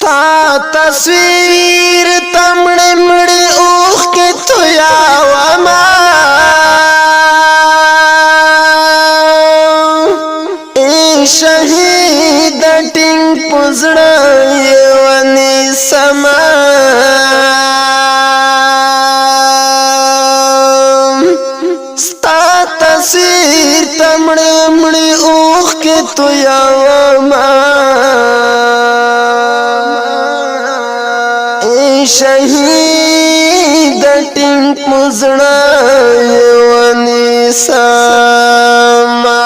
ستا تصویر تمڑے مڑے اوخ کے تویا وما اے شہید ٹنگ پزڑا یونی سما ستا تصویر تمڑے مڑے اوخ کے تویا وما شہید ٹنگ مزڑا یونی سما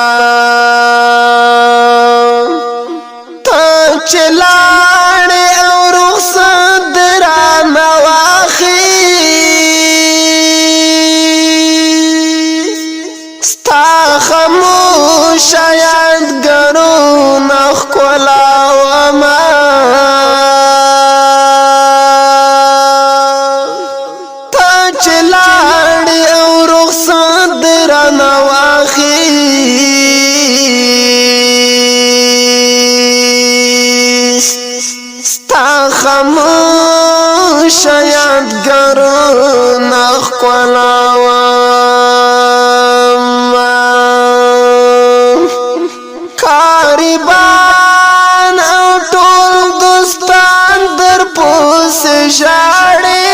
تا چلاڑے اور رخصت درام واخی ستا خموش یادگارو نخولا وما چلاڑی او رخصت درانه واخی ستا خموش یادگارو نخولا کاریبان او ټول دوستان در پوس ژاړي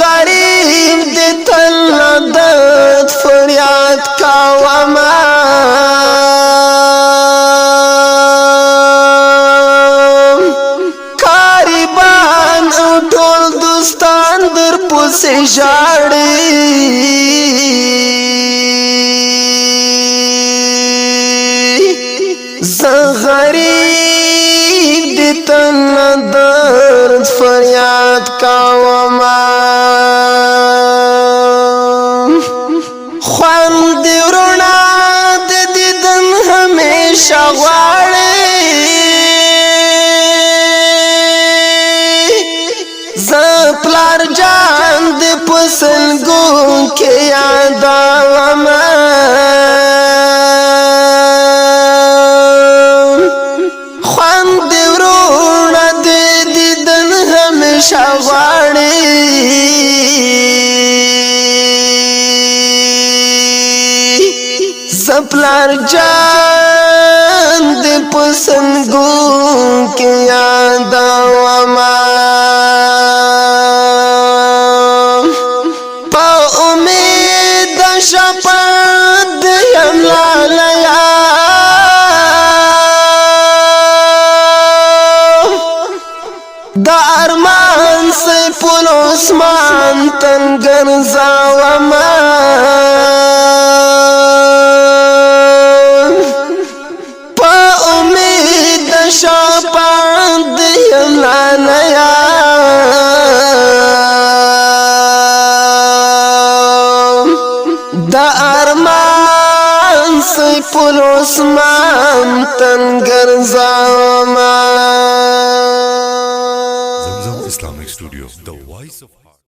غریب دی تل درد فریاد کاوما کاریبان او ټول دوستان در پسې ژاړي زه غریب دی تل درد فریاد کاوما خوان دی ورونا د دیدن همیشه غواړي زه پلار جان د پسلګو کې یادومه شغواړي زپلار جان د پسندګو کې یادوما په امید شپد یم لالیا د ارمان سیف العثمان تنگر زاوما پا امید شاپاند یلانیا د ارمان سیف العثمان تنگر زاوما